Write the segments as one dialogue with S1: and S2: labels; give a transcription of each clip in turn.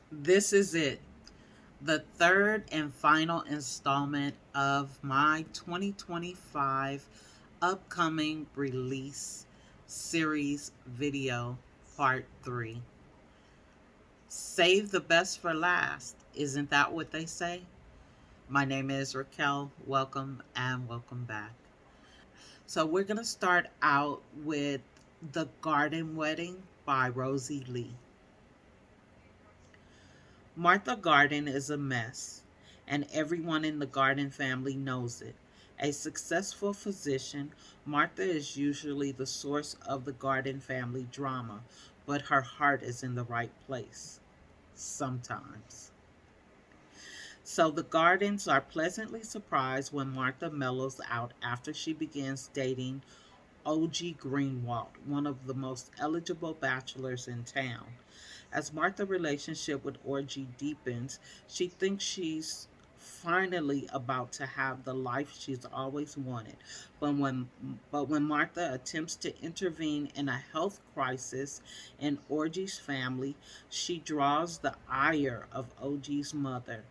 S1: This is it, the third and final installment of my 2025 upcoming release series video, part 3. Save the best for last. Isn't that what they say? My name is Raquel. Welcome and welcome back. So, we're going to start out with The Garden Wedding by Rosie Lee. Martha Garden is a mess, and everyone in the Garden family knows it. A successful physician, Martha is usually the source of the Garden family drama, but her heart is in the right place. Sometimes. So the Gardens are pleasantly surprised when Martha mellows out after she begins dating O.G. Greenwald, one of the most eligible bachelors in town. As Martha's relationship with Orgy deepens, she thinks she's finally about to have the life she's always wanted. But when Martha attempts to intervene in a health crisis in Orgy's family, she draws the ire of OG's mother,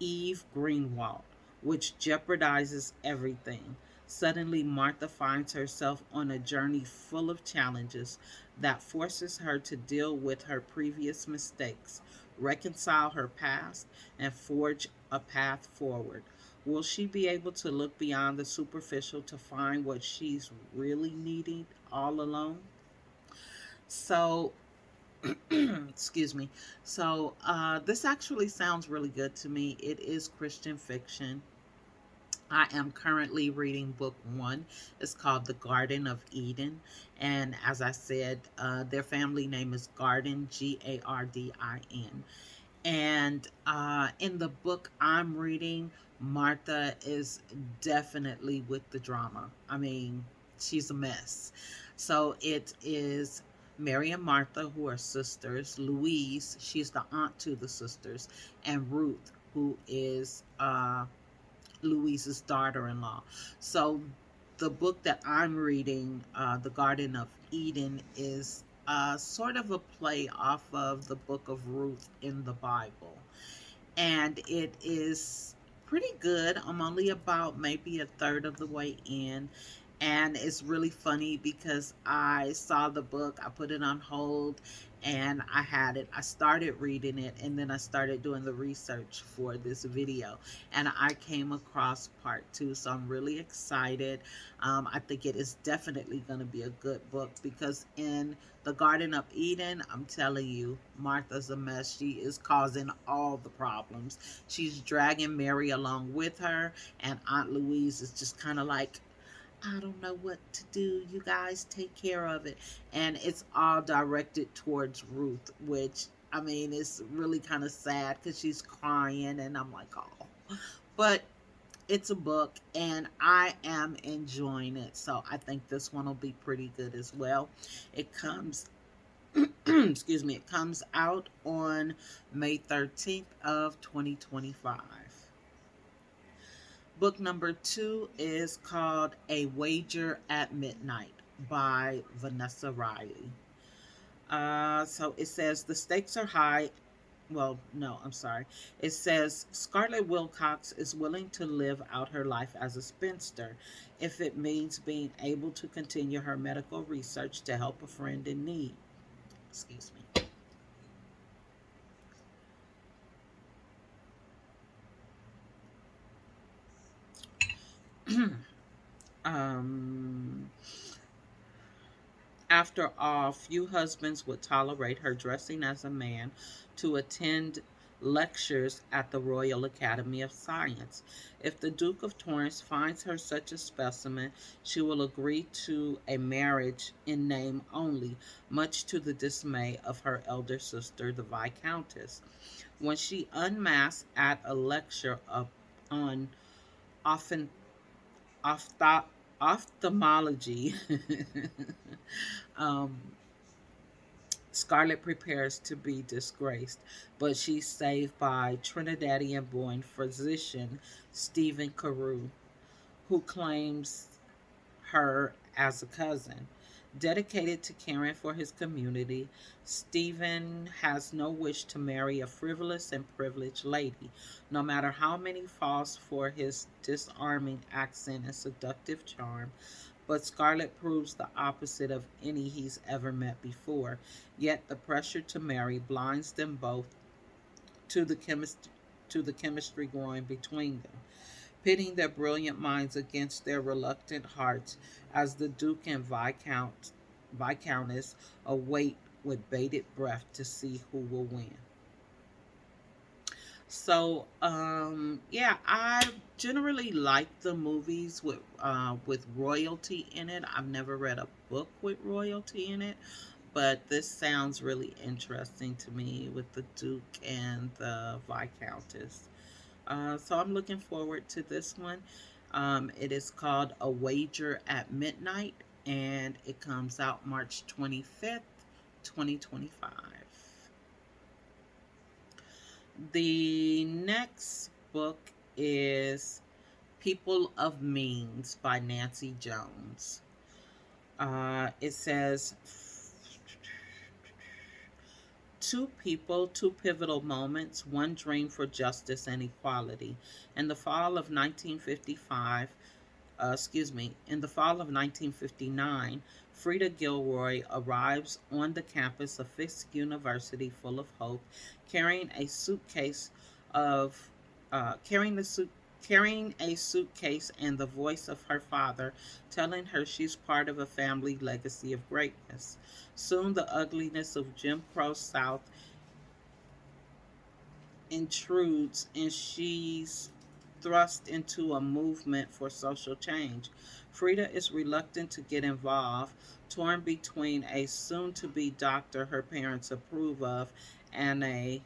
S1: Eve Greenwald, which jeopardizes everything. Suddenly, Martha finds herself on a journey full of challenges that forces her to deal with her previous mistakes, reconcile her past, and forge a path forward. Will she be able to look beyond the superficial to find what she's really needing all alone? So, excuse me. So, this actually sounds really good to me. It is Christian fiction. I am currently reading book one. It's called The Garden of Eden. And as I said, their family name is Garden, Gardin. And in the book I'm reading, Martha is definitely with the drama. I mean, she's a mess. So it is Mary and Martha, who are sisters, Louise, she's the aunt to the sisters, and Ruth, who is Louise's daughter in law. So the book that I'm reading, The Garden of Eden, is sort of a play off of the book of Ruth in the Bible. And it is pretty good. I'm only about maybe a third of the way in. And it's really funny because I saw the book, I put it on hold, and I had it. I started reading it, and then I started doing the research for this video. And I came across part two. So I'm really excited. I think it is definitely going to be a good book because in the Garden of Eden, I'm telling you, Martha's a mess. She is causing all the problems. She's dragging Mary along with her, and Aunt Louise is just kind of like, I don't know what to do. You guys take care of it. And it's all directed towards Ruth, which, I mean, it's really kind of sad because she's crying, and I'm like, oh. But it's a book, and I am enjoying it. So I think this one will be pretty good as well. It comes excuse me, it comes out on May 13th of 2025. Book number 2 is called A Wager at Midnight by Vanessa Riley. So it says the stakes are high. Well, no, I'm sorry. It says Scarlett Wilcox is willing to live out her life as a spinster if it means being able to continue her medical research to help a friend in need. Excuse me. um, After all, few husbands would tolerate her dressing as a man to attend lectures at the Royal Academy of Science. If the Duke of Torrance finds her such a specimen, she will agree to a marriage in name only, much to the dismay of her elder sister, the Viscountess. When she unmasked at a lecture on often ophtho- ophthalmology, um, Scarlett prepares to be disgraced, but she's saved by Trinidadian born physician Stephen Carew, who claims her as a cousin. Dedicated to caring for his community, Stephen has no wish to marry a frivolous and privileged lady, no matter how many falls for his disarming accent and seductive charm. But Scarlett proves the opposite of any he's ever met before. Yet the pressure to marry blinds them both to the chemistry growing between them, pitting their brilliant minds against their reluctant hearts as the Duke and Viscountess await with bated breath to see who will win. So, yeah, I generally like the movies with royalty in it. I've never read a book with royalty in it, but this sounds really interesting to me with the Duke and the Viscountess. So I'm looking forward to this one. It is called A Wager at Midnight, and it comes out March 25th, 2025. The next book is People of Means by Nancy Jones. It says two people, two pivotal moments, one dream for justice and equality. In the fall of 1955, in the fall of 1959, Frida Gilroy arrives on the campus of Fisk University full of hope, carrying a suitcase of carrying the suit carrying a suitcase and the voice of her father telling her she's part of a family legacy of greatness. Soon the ugliness of Jim Crow South intrudes and she's thrust into a movement for social change. Frida is reluctant to get involved, torn between a soon to be doctor her parents approve of and a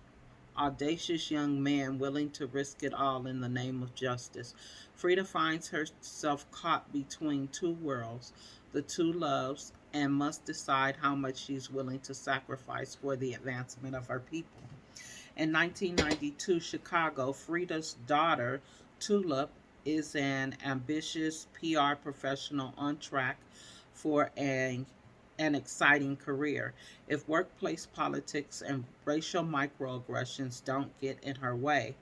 S1: audacious young man willing to risk it all in the name of justice. Frida finds herself caught between two worlds, the two loves, and must decide how much she's willing to sacrifice for the advancement of her people. In 1992 Chicago, Frida's daughter, Tulip, is an ambitious PR professional on track for an exciting career. If workplace politics and racial microaggressions don't get in her way.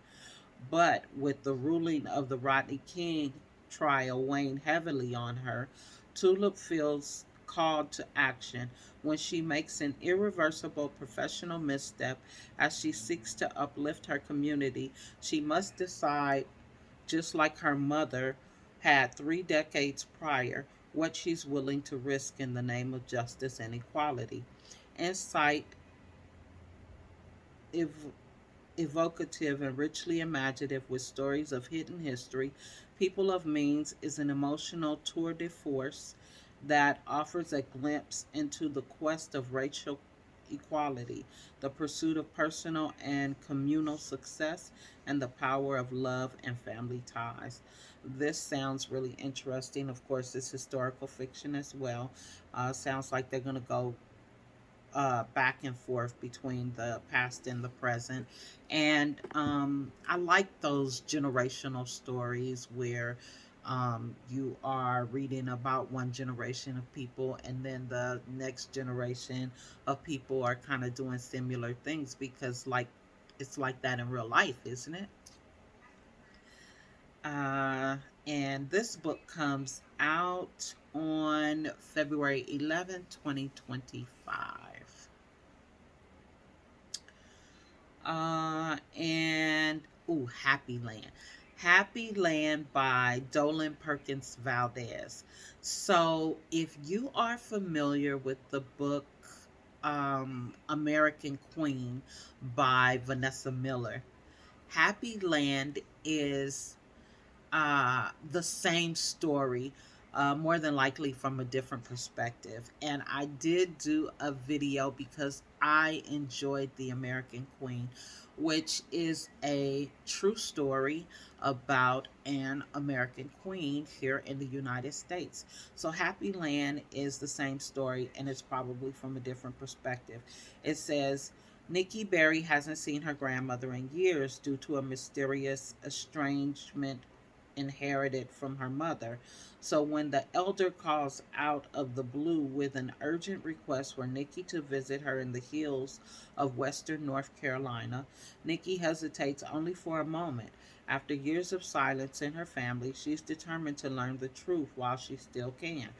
S1: But with the ruling of the Rodney King trial weighing heavily on her, Tulip feels called to action when she makes an irreversible professional misstep as she seeks to uplift her community. She must decide, just like her mother had 3 decades prior, what she's willing to risk in the name of justice and equality. Insight, ev- evocative and richly imaginative with stories of hidden history, People of Means is an emotional tour de force that offers a glimpse into the quest of racial equality, the pursuit of personal and communal success, and the power of love and family ties. This sounds really interesting. Of course, it's historical fiction as well. Sounds like they're going to go back and forth between the past and the present. And I like those generational stories where you are reading about one generation of people and then the next generation of people are kind of doing similar things because, like, it's like that in real life, isn't it? Uh, and this book comes out on February 11th, 2025. And Happy Land. Happy Land by Dolan Perkins Valdez. So, if you are familiar with the book American Queen by Vanessa Miller, Happy Land is the same story, more than likely from a different perspective. And I did do a video because I enjoyed The American Queen, which is a true story about an American queen here in the United States. So Happy Land is the same story and it's probably from a different perspective. It says, Nikki Berry hasn't seen her grandmother in years due to a mysterious estrangement inherited from her mother. So when the elder calls out of the blue with an urgent request for Nikki to visit her in the hills of western North Carolina, Nikki hesitates only for a moment. After years of silence in her family, she's determined to learn the truth while she still can.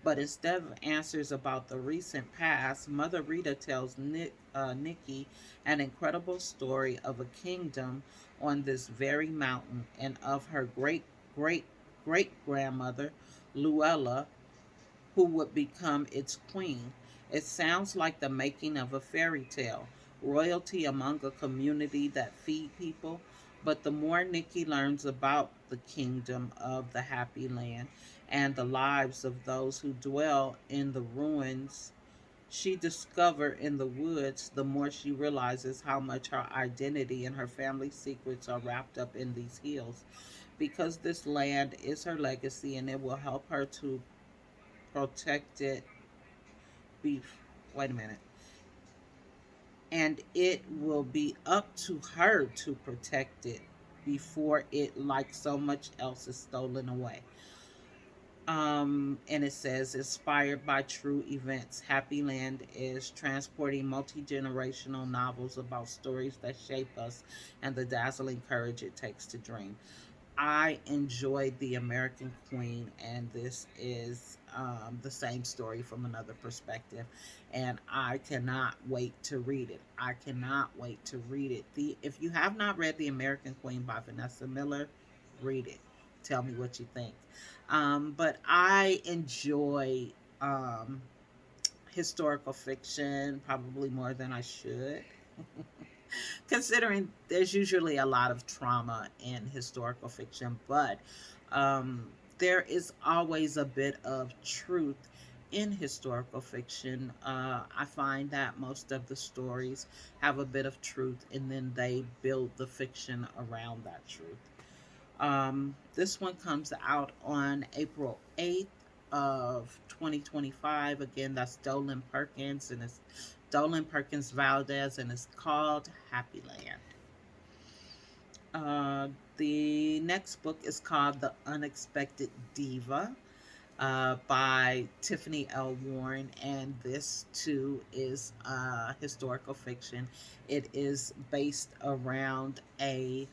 S1: But instead of answers about the recent past, Mother Rita tells Nikki an incredible story of a kingdom on this very mountain and of her great great great grandmother, Luella, who would become its queen. It sounds like the making of a fairy tale, royalty among a community that feed people. But the more Nikki learns about the kingdom of the happy land and the lives of those who dwell in the ruins she discovered in the woods, the more she realizes how much her identity and her family secrets are wrapped up in these hills. Because this land is her legacy and it will help her to protect it be wait a minute, and it will be up to her to protect it before it, like so much else, is stolen away. And it says, inspired by true events, Happy Land is transporting multi generational novels about stories that shape us and the dazzling courage it takes to dream. I enjoyed The American Queen, and this is the same story from another perspective, and I cannot wait to read it. I cannot wait to read it. If you have not read The American Queen by Vanessa Miller, read it. Tell me what you think. But I enjoy um, historical fiction probably more than I should, considering there's usually a lot of trauma in historical fiction, but um, there is always a bit of truth in historical fiction. I find that most of the stories have a bit of truth and then they build the fiction around that truth. This one comes out on April 8th of 2025. Again, that's Dolan Perkins Valdez, and it's called Happy Land. Uh, the next book is called The Unexpected Diva by Tiffany L. Warren, and this too is historical fiction. It is based around a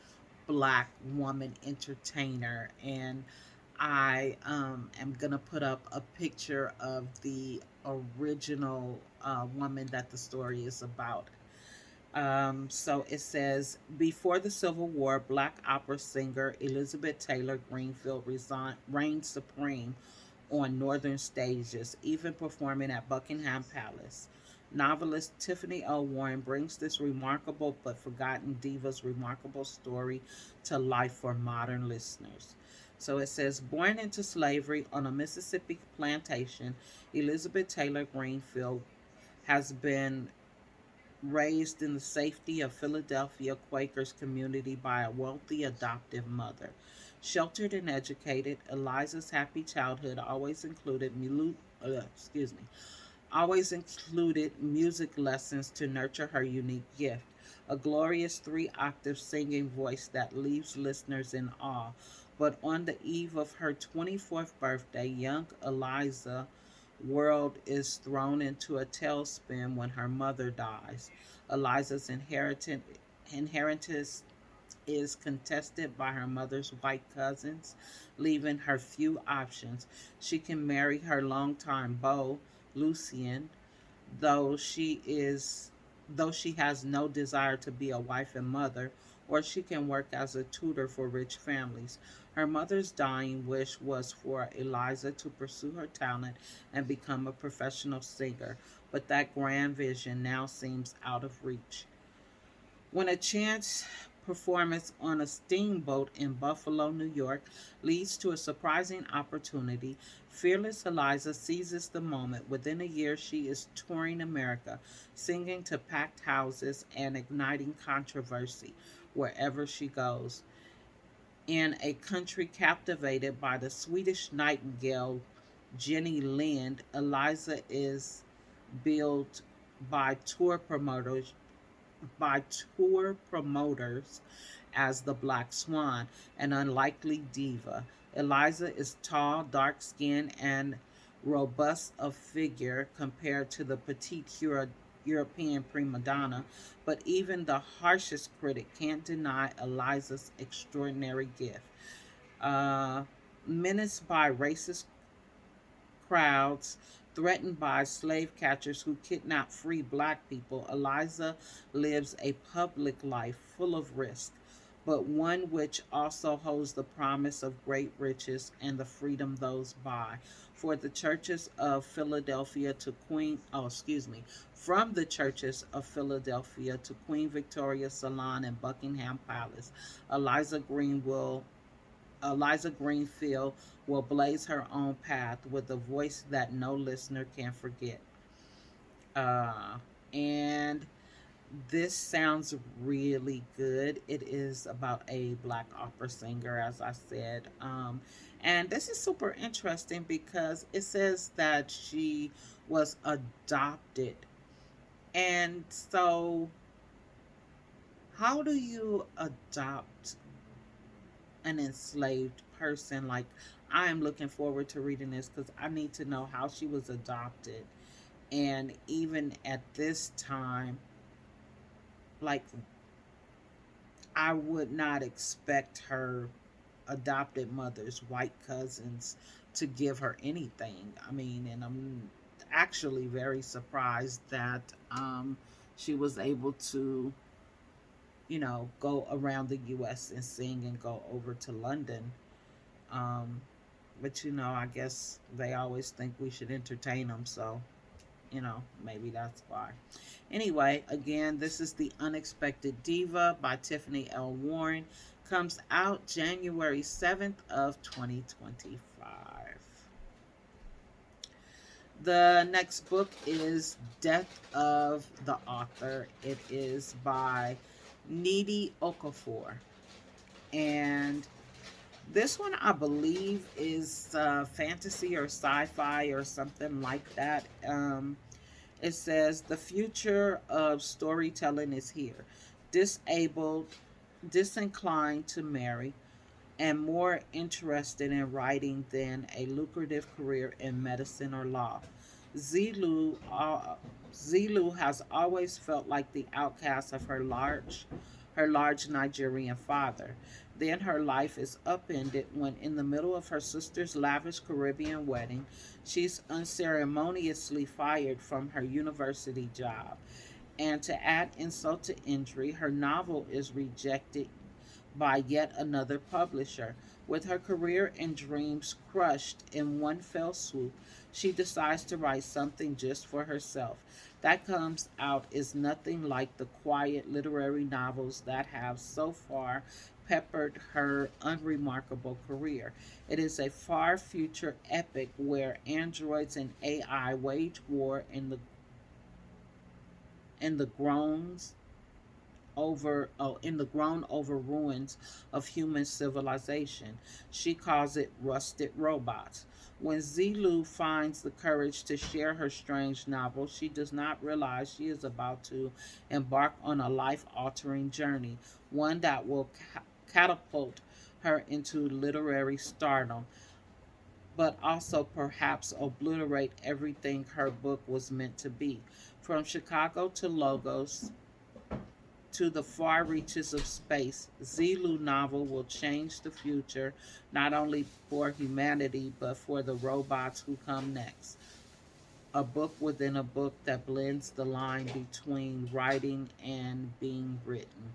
S1: black woman entertainer, and I am gonna put up a picture of the original woman that the story is about. So it says, before the Civil War, black opera singer Elizabeth Taylor Greenfield reigned supreme on northern stages, even performing at Buckingham Palace. Novelist Tiffany L. Warren brings this remarkable but forgotten diva's remarkable story to life for modern listeners. So it says, born into slavery on a Mississippi plantation, Elizabeth Taylor Greenfield has been raised in the safety of Philadelphia Quakers community by a wealthy adoptive mother. Sheltered and educated, Eliza's happy childhood excuse me, always included music lessons to nurture her unique gift, a glorious three-octave singing voice that leaves listeners in awe. But on the eve of her 24th birthday, young Eliza world is thrown into a tailspin when her mother dies. Eliza's inheritance is contested by her mother's white cousins, leaving her few options. She can marry her longtime beau, Lucien, though she is though she has no desire to be a wife and mother, or she can work as a tutor for rich families. Her mother's dying wish was for Eliza to pursue her talent and become a professional singer, but that grand vision now seems out of reach. When a chance performance on a steamboat in Buffalo, New York, leads to a surprising opportunity, fearless Eliza seizes the moment. Within a year, she is touring America, singing to packed houses and igniting controversy wherever she goes. In a country captivated by the Swedish nightingale Jenny Lind, Eliza is billed by tour promoters by tour promoters as the Black Swan, an unlikely diva. Eliza is tall, dark skinned, and robust of figure compared to the petite European prima donna, but even the harshest critic can't deny Eliza's extraordinary gift. Uh, Menaced by racist crowds, threatened by slave catchers who kidnap free black people, Eliza lives a public life full of risk, but one which also holds the promise of great riches and the freedom those buy. For the churches of Philadelphia to Queen, oh, excuse me, from the churches of Philadelphia to Queen Victoria's Salon and Buckingham Palace, Eliza Green will Eliza Greenfield will blaze her own path with a voice that no listener can forget. Uh, and this sounds really good. It is about a black opera singer, as I said. And this is super interesting because it says that she was adopted. And so, how do you adopt an enslaved person? Like, I am looking forward to reading this because I need to know how she was adopted. And even at this time, like, I would not expect her adopted mother's white cousins to give her anything. I mean, and I'm actually very surprised that she was able to, go around the US and sing and go over to London. Um, but I guess they always think we should entertain them, so maybe that's why. Anyway, again, this is The Unexpected Diva by Tiffany L. Warren. Comes out January 7th of 2025. The next book is Death of the Author. It is by Nnedi Okorafor. And this one, I believe, is fantasy or sci-fi or something like that. It says the future of storytelling is here. Disabled, disinclined to marry, and more interested in writing than a lucrative career in medicine or law. Zilu, uh, Zilu has always felt like the outcast of her large Nigerian father. Then her life is upended when, in the middle of her sister's lavish Caribbean wedding, she's unceremoniously fired from her university job. And to add insult to injury, her novel is rejected by yet another publisher. With her career and dreams crushed in one fell swoop, she decides to write something just for herself. That comes out is nothing like the quiet literary novels that have so far peppered her unremarkable career. It is a far future epic where androids and AI wage war in the groans grown over ruins of human civilization. She calls it rusted robots. When Zilu finds the courage to share her strange novel, she does not realize she is about to embark on a life-altering journey, one that will catapult her into literary stardom, but also perhaps obliterate everything her book was meant to be. From Chicago to Logos, to the far reaches of space, Zulu novel will change the future not only for humanity but for the robots who come next. A book within a book that blends the line between writing and being written.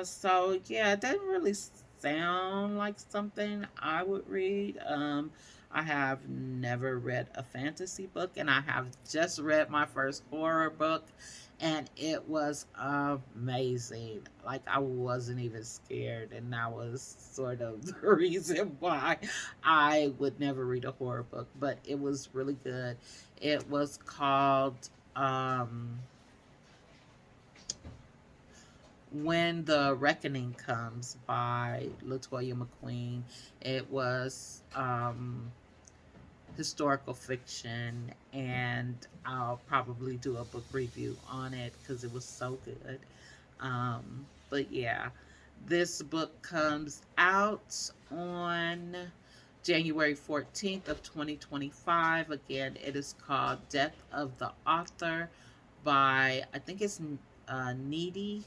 S1: So yeah, it doesn't really sound like something I would read. I have never read a fantasy book, and I have just read my first horror book, and it was amazing. Like, I wasn't even scared, and that was sort of the reason why I would never read a horror book. But it was really good. It was called When the Reckoning Comes by Latoya McQueen. It was historical fiction, and I'll probably do a book review on it because it was so good. But yeah, this book comes out on January 14th of 2025. Again, it is called Death of the Author by, I think it's Needy,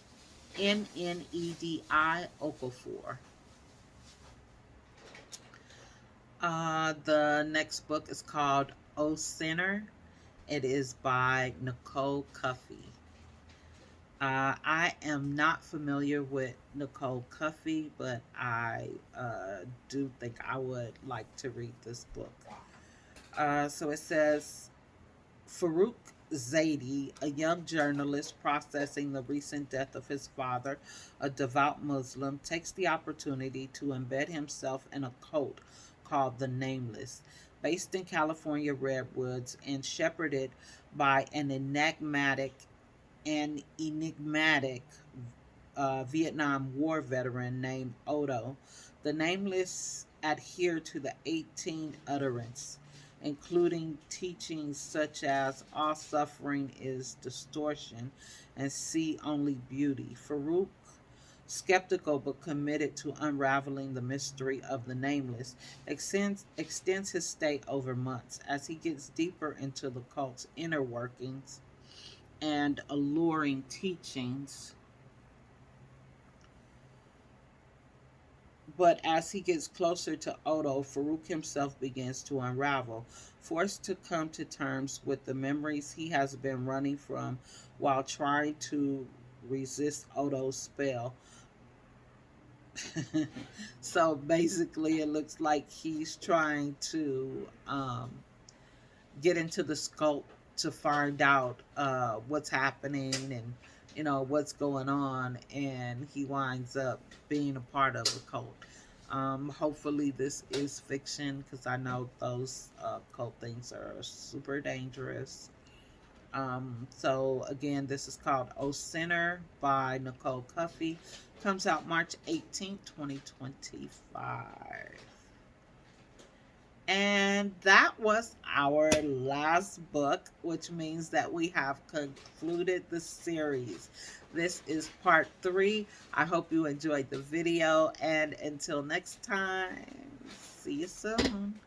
S1: Nnedi Okafor. The next book is called O Sinner. It is by Nicole Cuffey. I am not familiar with Nicole Cuffey, but I do think I would like to read this book. So it says Farouk Zaidi, a young journalist processing the recent death of his father, a devout Muslim, takes the opportunity to embed himself in a cult called the Nameless, based in California redwoods and shepherded by an enigmatic Vietnam War veteran named Odo. The Nameless adhere to the 18 utterance, including teachings such as all suffering is distortion and see only beauty. Farouk, skeptical but committed to unraveling the mystery of the Nameless, extends his stay over months as he gets deeper into the cult's inner workings and alluring teachings. But as he gets closer to Odo, Farouk himself begins to unravel, forced to come to terms with the memories he has been running from while trying to resist Odo's spell. So basically, it looks like he's trying to get into the scope to find out what's happening and what's going on, and he winds up being a part of the cult. Hopefully this is fiction because I know those cult things are super dangerous. So again, this is called O Sinner by Nicole Cuffey. Comes out March 18th, 2025. And that was our last book, which means that we have concluded the series. This is part 3. I hope you enjoyed the video, and until next time, see you soon.